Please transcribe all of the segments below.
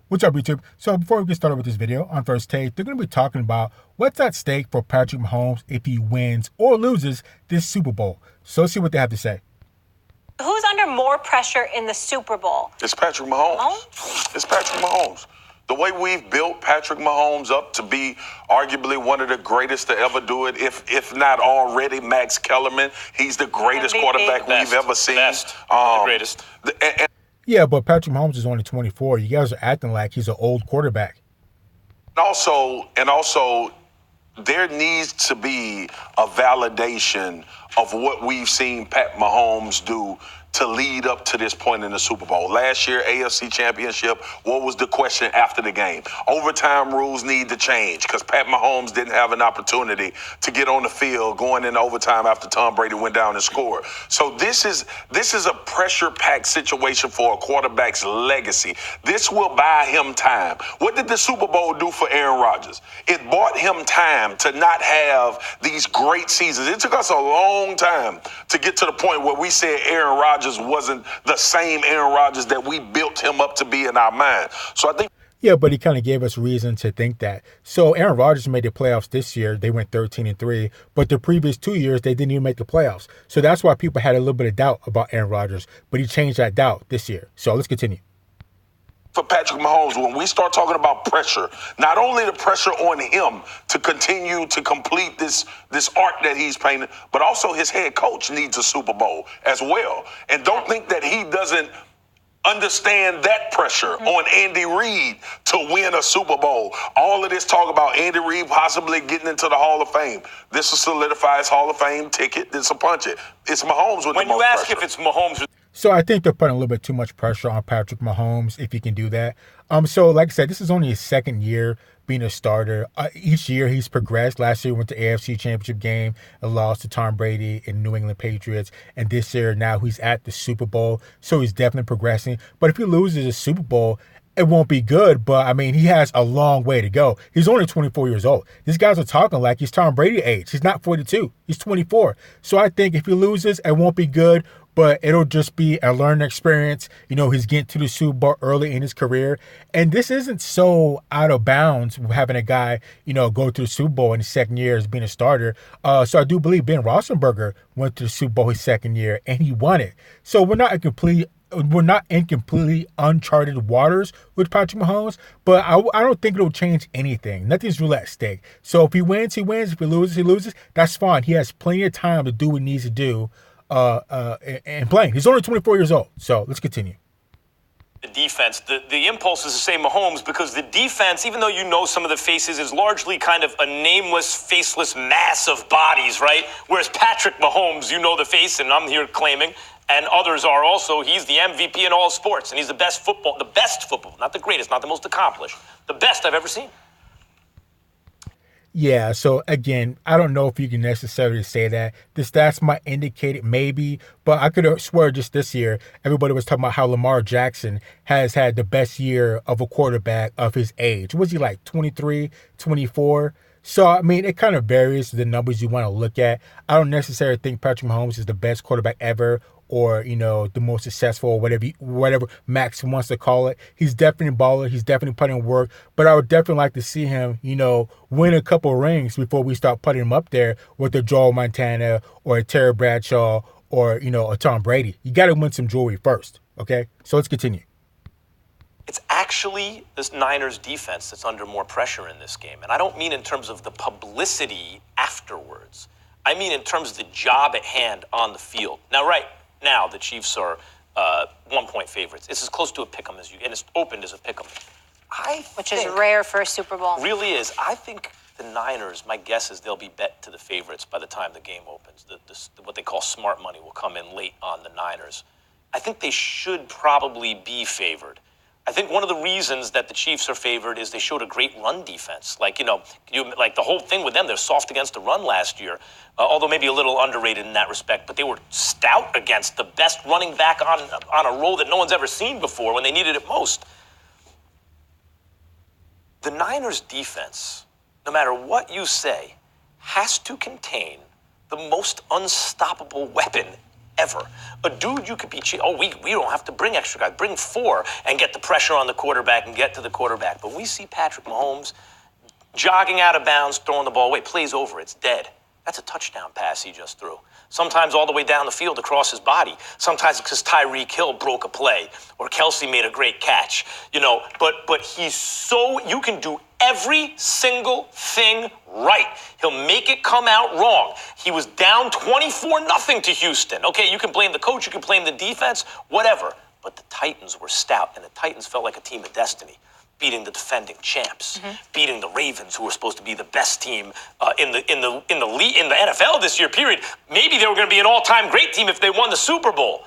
What's up, YouTube? So before we get started with this video, on First Take, they're going to be talking about what's at stake for Patrick Mahomes if he wins or loses this Super Bowl. So let's see what they have to say. Who's under more pressure in the Super Bowl? It's Patrick Mahomes. It's Patrick Mahomes. The way we've built Patrick Mahomes up to be arguably one of the greatest to ever do it, if not already Max Kellerman, he's the greatest quarterback we've ever seen. The greatest. Yeah, but Patrick Mahomes is only 24. You guys are acting like he's an old quarterback. And also, there needs to be a validation of what we've seen Pat Mahomes do to lead up to this point in the Super Bowl. Last year, AFC Championship, what was the question after the game? Overtime rules need to change because Pat Mahomes didn't have an opportunity to get on the field going in overtime after Tom Brady went down and scored. So this is a pressure-packed situation for a quarterback's legacy. This will buy him time. What did the Super Bowl do for Aaron Rodgers? It bought him time to not have these great seasons. It took us a long time to get to the point where we said Aaron Rodgers wasn't the same Aaron Rodgers that we built him up to be in our mind. So I think. Yeah, but he kind of gave us reason to think that. So Aaron Rodgers made the playoffs this year. They went 13-3, but the previous 2 years, they didn't even make the playoffs. So that's why people had a little bit of doubt about Aaron Rodgers, but he changed that doubt this year. So let's continue. For Patrick Mahomes, when we start talking about pressure, not only the pressure on him to continue to complete this arc that he's painted, but also his head coach needs a Super Bowl as well. And don't think that he doesn't understand that pressure on Andy Reid to win a Super Bowl. All of this talk about Andy Reid possibly getting into the Hall of Fame. This will solidify his Hall of Fame ticket. This will punch it. It's Mahomes with the most pressure. When you ask if it's Mahomes. So I think they're putting a little bit too much pressure on Patrick Mahomes if he can do that. So like I said, this is only his second year being a starter. Each year he's progressed. Last year he went to AFC Championship game and lost to Tom Brady and New England Patriots. And this year now he's at the Super Bowl. So he's definitely progressing. But if he loses a Super Bowl, it won't be good, but I mean, he has a long way to go. He's only 24 years old. These guys are talking like he's Tom Brady age. He's not 42. He's 24. So I think if he loses, it won't be good, but it'll just be a learning experience. You know, he's getting to the Super Bowl early in his career. And this isn't so out of bounds having a guy, you know, go to the Super Bowl in his second year as being a starter. So I do believe Ben Roethlisberger went to the Super Bowl his second year and he won it. So we're not in completely uncharted waters with Patrick Mahomes, but I don't think it'll change anything. Nothing's really at stake. So if he wins, he wins. If he loses, he loses. That's fine. He has plenty of time to do what he needs to do and playing. He's only 24 years old. So let's continue. The defense, the impulse is to say Mahomes because the defense, even though you know some of the faces, is largely kind of a nameless, faceless mass of bodies, right? Whereas Patrick Mahomes, you know the face, and I'm here claiming, and others are also, he's the MVP in all sports, and he's the best football, not the greatest, not the most accomplished, the best I've ever seen. Yeah, so again, I don't know if you can necessarily say that. The stats might indicate it maybe, but I could swear just this year, everybody was talking about how Lamar Jackson has had the best year of a quarterback of his age. Was he like 23, 24? So, I mean, it kind of varies the numbers you want to look at. I don't necessarily think Patrick Mahomes is the best quarterback ever or, you know, the most successful or whatever Max wants to call it. He's definitely a baller. He's definitely putting in work. But I would definitely like to see him, you know, win a couple rings before we start putting him up there with a Joe Montana or a Terry Bradshaw or, you know, a Tom Brady. You got to win some jewelry first, okay? So let's continue. It's actually this Niners defense that's under more pressure in this game. And I don't mean in terms of the publicity afterwards. I mean in terms of the job at hand on the field. Now, right now, the Chiefs are 1-point favorites. It's as close to a pick'em as you, and it's opened as a pick'em. Which is rare for a Super Bowl. Really is. I think the Niners, my guess is they'll be bet to the favorites by the time the game opens. What they call smart money will come in late on the Niners. I think they should probably be favored. I think one of the reasons that the Chiefs are favored is they showed a great run defense. Like, like the whole thing with them, they're soft against the run last year, although maybe a little underrated in that respect. But they were stout against the best running back on a roll that no one's ever seen before when they needed it most. The Niners defense, no matter what you say, has to contain the most unstoppable weapon ever. A dude you could be, we don't have to bring extra guys. Bring 4 and get the pressure on the quarterback and get to the quarterback. But we see Patrick Mahomes jogging out of bounds, throwing the ball away, plays over, it's dead. That's a touchdown pass he just threw. Sometimes all the way down the field across his body. Sometimes because Tyreek Hill broke a play or Kelsey made a great catch. But he's so, you can do every single thing right. He'll make it come out wrong. He was down 24-0 to Houston. Okay, you can blame the coach, you can blame the defense, whatever. But the Titans were stout, and the Titans felt like a team of destiny, beating the defending champs, beating the Ravens, who were supposed to be the best team in the NFL this year. Period. Maybe they were going to be an all-time great team if they won the Super Bowl.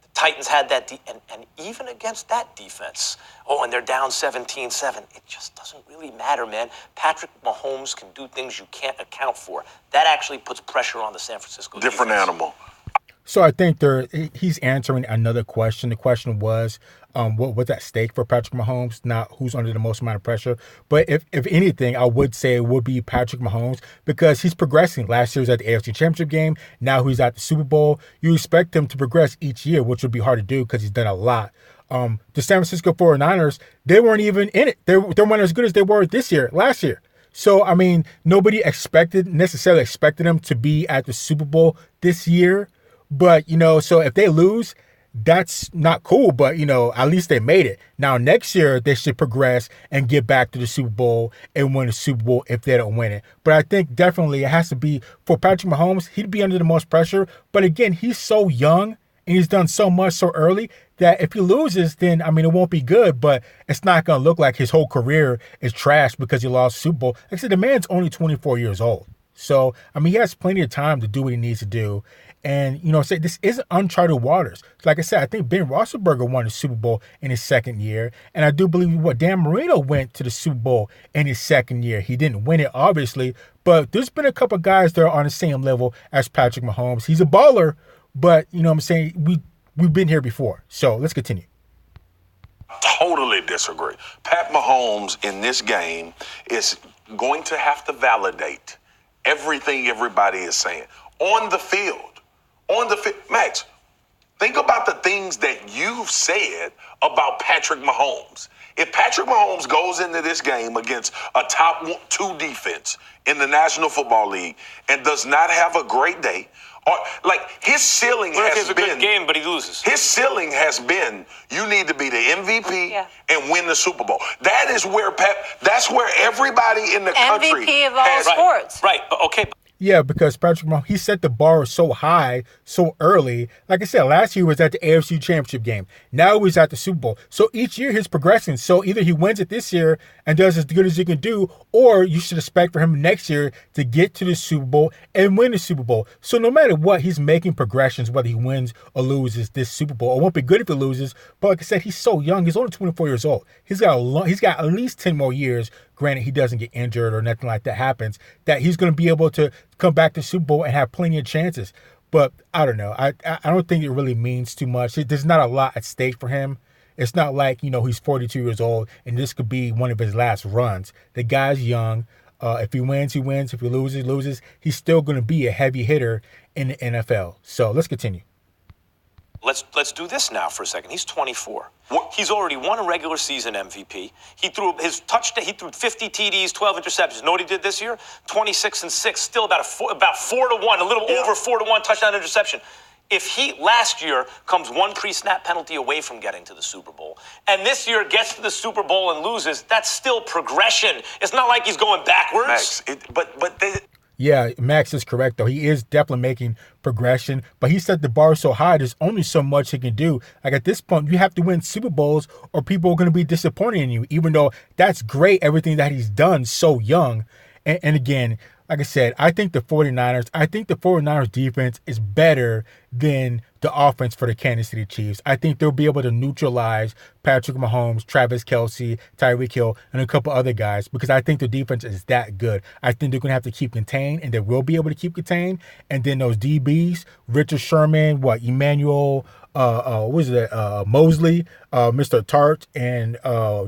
The Titans had that, and even against that defense, and they're down 17-7. It just doesn't really matter, man. Patrick Mahomes can do things you can't account for. That actually puts pressure on the San Francisco Different defense. animal. So I think he's answering another question. The question was, what's at stake for Patrick Mahomes, not who's under the most amount of pressure. But if anything, I would say it would be Patrick Mahomes because he's progressing. Last year he was at the AFC Championship game. Now he's at the Super Bowl. You expect him to progress each year, which would be hard to do because he's done a lot. The San Francisco 49ers, they weren't even in it. They weren't as good as they were last year. So, I mean, nobody necessarily expected them to be at the Super Bowl this year. But, so if they lose, that's not cool. But, at least they made it. Now, next year, they should progress and get back to the Super Bowl and win the Super Bowl if they don't win it. But I think definitely it has to be for Patrick Mahomes. He'd be under the most pressure. But again, he's so young and he's done so much so early that if he loses, then, it won't be good. But it's not going to look like his whole career is trash because he lost Super Bowl. Like I said, the man's only 24 years old. So, he has plenty of time to do what he needs to do. And, say this isn't uncharted waters. Like I said, I think Ben Roethlisberger won the Super Bowl in his second year. And I do believe Dan Marino went to the Super Bowl in his second year. He didn't win it, obviously. But there's been a couple of guys that are on the same level as Patrick Mahomes. He's a baller, but, we've been here before. So let's continue. Totally disagree. Pat Mahomes in this game is going to have to validate everything everybody is saying on the field. Max, think about the things that you've said about Patrick Mahomes. If Patrick Mahomes goes into this game against a top 2 defense in the National Football League and does not have a great day, or his ceiling has been a good game, but he loses. His ceiling has been you need to be the MVP and win the Super Bowl. That is where that's where everybody in the country MVP of all sports. Right. Okay. Yeah, because Patrick Mahomes, he set the bar so high, so early. Like I said, last year he was at the AFC Championship game. Now he's at the Super Bowl. So each year he's progressing. So either he wins it this year and does as good as he can do, or you should expect for him next year to get to the Super Bowl and win the Super Bowl. So no matter what, he's making progressions, whether he wins or loses this Super Bowl. It won't be good if he loses, but like I said, he's so young. He's only 24 years old. He's got at least 10 more years. Granted, he doesn't get injured or nothing like that happens, that he's going to be able to come back to Super Bowl and have plenty of chances. But I don't know. I don't think it really means too much. There's not a lot at stake for him. It's not like, he's 42 years old and this could be one of his last runs. The guy's young. If he wins, he wins. If he loses. He's still going to be a heavy hitter in the NFL. So let's continue. Let's do this now for a second. He's 24. He's already won a regular season MVP. He threw his touchdown. He threw 50 TDs, 12 interceptions. Know what he did this year? 26-6. Still about 4-1, a little over 4-1 touchdown interception. If he last year comes one pre-snap penalty away from getting to the Super Bowl, and this year gets to the Super Bowl and loses, that's still progression. It's not like he's going backwards. Max, Yeah, Max is correct, though. He is definitely making progression, but he set the bar so high, there's only so much he can do. Like at this point, you have to win Super Bowls or people are going to be disappointed in you, even though that's great, everything that he's done so young. And again, like I said, I think the 49ers defense is better than the offense for the Kansas City Chiefs. I think they'll be able to neutralize Patrick Mahomes, Travis Kelsey, Tyreek Hill, and a couple other guys because I think the defense is that good. I think they're going to have to keep contained, and they will be able to keep contained. And then those DBs, Richard Sherman, Emmanuel, Mosley, Mr. Tart, and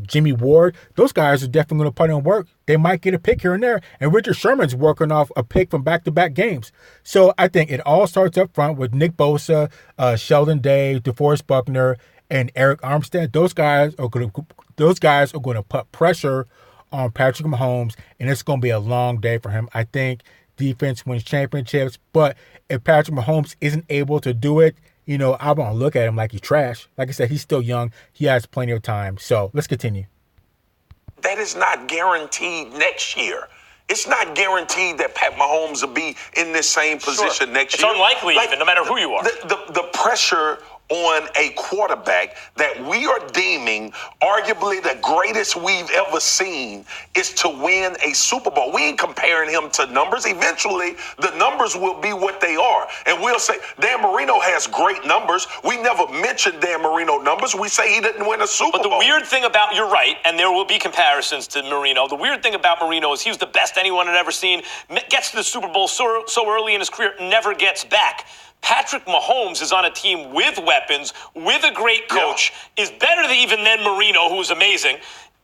Jimmy Ward, those guys are definitely going to put in work. They might get a pick here and there, and Richard Sherman's working off a pick from back-to-back games. So I think it all starts up front with Nick Bosa, Sheldon Day, DeForest Buckner, and Eric Armstead. Those guys are going to put pressure on Patrick Mahomes, and it's going to be a long day for him. I think defense wins championships, but if Patrick Mahomes isn't able to do it, I'm going to look at him like he's trash. Like I said, he's still young. He has plenty of time. So let's continue. That is not guaranteed next year. It's not guaranteed that Pat Mahomes will be in this same position next year. It's unlikely, even, no matter who you are. The pressure on a quarterback that we are deeming arguably the greatest we've ever seen is to win a Super Bowl. We ain't comparing him to numbers. Eventually, the numbers will be what they are. And we'll say, Dan Marino has great numbers. We never mentioned Dan Marino numbers. We say he didn't win a Super Bowl. But the weird thing about, you're right, and there will be comparisons to Marino. The weird thing about Marino is he was the best anyone had ever seen, gets to the Super Bowl so early in his career, never gets back. Patrick Mahomes is on a team with weapons, with a great coach, is better than Marino, who was amazing,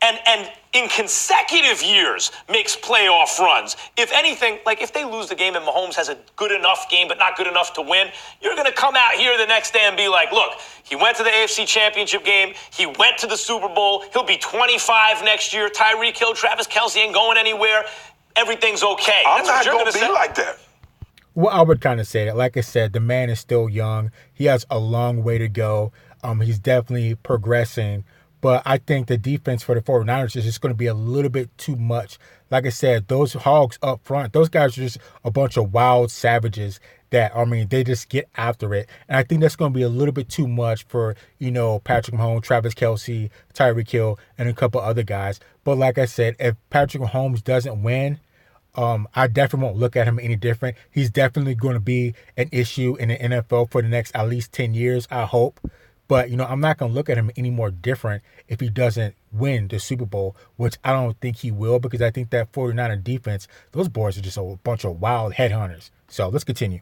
and in consecutive years makes playoff runs. If anything, like if they lose the game and Mahomes has a good enough game but not good enough to win, you're going to come out here the next day and be like, look, he went to the AFC Championship game, he went to the Super Bowl, he'll be 25 next year, Tyreek Hill, Travis Kelce ain't going anywhere, everything's okay. I'm not going to be like that. Well, I would kind of say that. Like I said, the man is still young. He has a long way to go. He's definitely progressing. But I think the defense for the 49ers is just going to be a little bit too much. Like I said, those Hogs up front, those guys are just a bunch of wild savages that, they just get after it. And I think that's going to be a little bit too much for, Patrick Mahomes, Travis Kelce, Tyreek Hill, and a couple other guys. But like I said, if Patrick Mahomes doesn't win, I definitely won't look at him any different. He's definitely going to be an issue in the NFL for the next at least 10 years, I hope. But, I'm not going to look at him any more different if he doesn't win the Super Bowl, which I don't think he will, because I think that 49er defense, those boys are just a bunch of wild headhunters. So let's continue.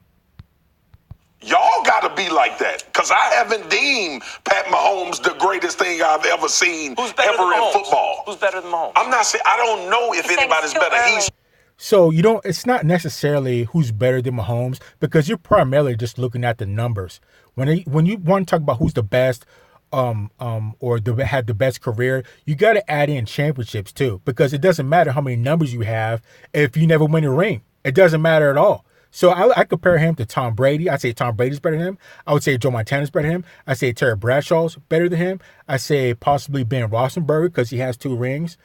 Y'all got to be like that, because I haven't deemed Pat Mahomes the greatest thing I've ever seen Who's better ever than in Mahomes? football. Who's better than Mahomes? I'm not saying, I don't know if anybody's better. So it's not necessarily who's better than Mahomes, because you're primarily just looking at the numbers. When you want to talk about who's the best, or had the best career, you got to add in championships too, because it doesn't matter how many numbers you have if you never win a ring. It doesn't matter at all. So I compare him to Tom Brady. I say Tom Brady's better than him. I would say Joe Montana's better than him. I say Terry Bradshaw's better than him. I say possibly Ben Roethlisberger because he has 2 rings.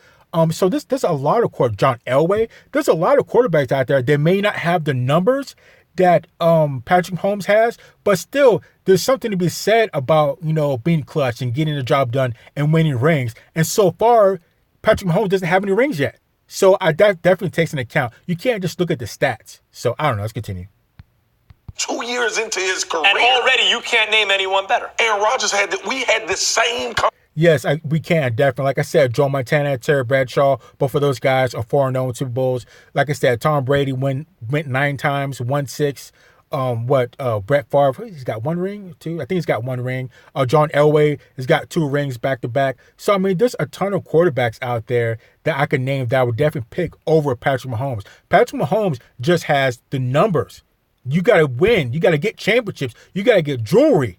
So there's a lot of John Elway. There's a lot of quarterbacks out there that may not have the numbers that Patrick Mahomes has, but still there's something to be said about being clutch and getting the job done and winning rings. And so far, Patrick Mahomes doesn't have any rings yet. So that definitely takes into account. You can't just look at the stats. So I don't know. Let's continue. 2 years into his career, and already you can't name anyone better. Aaron Rodgers we had the same. Yes, we can, definitely. Like I said, Joe Montana, Terry Bradshaw, both of those guys are 4-0 Super Bowls. Like I said, Tom Brady went 9 times, won 6. Brett Favre, he's got 1 ring, 2. I think he's got 1 ring. John Elway has got 2 rings back to back. So, there's a ton of quarterbacks out there that I could name that I would definitely pick over Patrick Mahomes. Patrick Mahomes just has the numbers. You got to win. You got to get championships. You got to get jewelry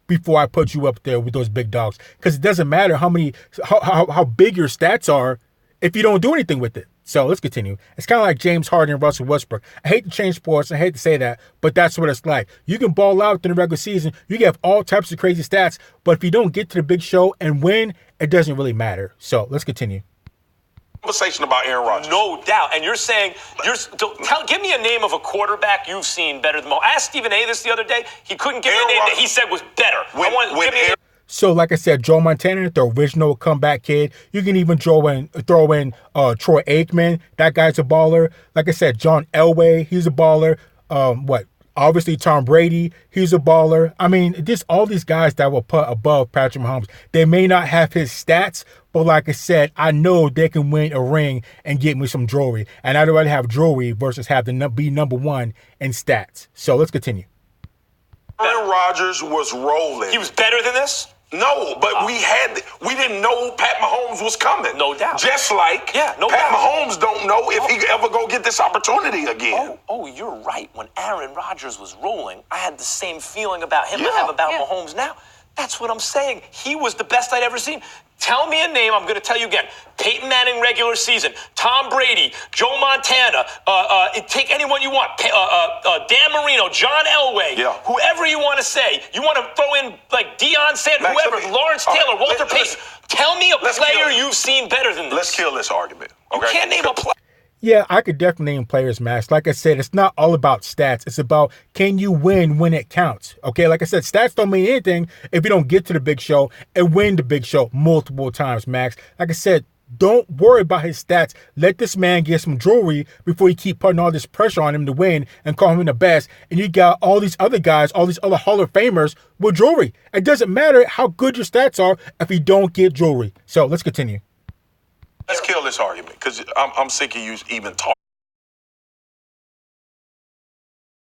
before I put you up there with those big dogs. Because it doesn't matter how big your stats are if you don't do anything with it. So let's continue. It's kind of like James Harden and Russell Westbrook. I hate to change sports. I hate to say that, but that's what it's like. You can ball out in the regular season. You can have all types of crazy stats, but if you don't get to the big show and win, it doesn't really matter. So let's continue. Conversation about Aaron Rodgers. No doubt. And you're saying, give me a name of a quarterback you've seen better than Mahomes. I asked Stephen A. this the other day. He couldn't give me a name that he said was better. So, like I said, Joe Montana, the original comeback kid. You can even throw in Troy Aikman. That guy's a baller. Like I said, John Elway, he's a baller. Obviously, Tom Brady, he's a baller. Just all these guys that will put above Patrick Mahomes. They may not have his stats, but like I said, I know they can win a ring and get me some jewelry. And I'd rather have jewelry versus have to be number 1 in stats. So let's continue. Aaron Rodgers was rolling. He was better than this? No, but we didn't know Pat Mahomes was coming. No doubt. Just like Pat Mahomes don't know if he ever go get this opportunity again. Oh, you're right. When Aaron Rodgers was rolling, I had the same feeling about him I have about Mahomes now. That's what I'm saying. He was the best I'd ever seen. Tell me a name, I'm going to tell you again. Peyton Manning regular season, Tom Brady, Joe Montana, take anyone you want, Dan Marino, John Elway, whoever you want to say. You want to throw in like Deion Sanders, whoever, Lawrence Taylor, Walter Payton. Tell me a player you've seen better than this. Let's kill this argument. Okay? You can't name a player. Yeah, I could definitely name players, Max. Like I said, it's not all about stats. It's about, can you win when it counts? Okay, like I said, stats don't mean anything if you don't get to the big show and win the big show multiple times, Max. Like I said, don't worry about his stats. Let this man get some jewelry before you keep putting all this pressure on him to win and call him the best. And you got all these other guys, all these other Hall of Famers with jewelry. It doesn't matter how good your stats are if you don't get jewelry. So let's continue. Let's kill this argument because I'm sick of you even talking.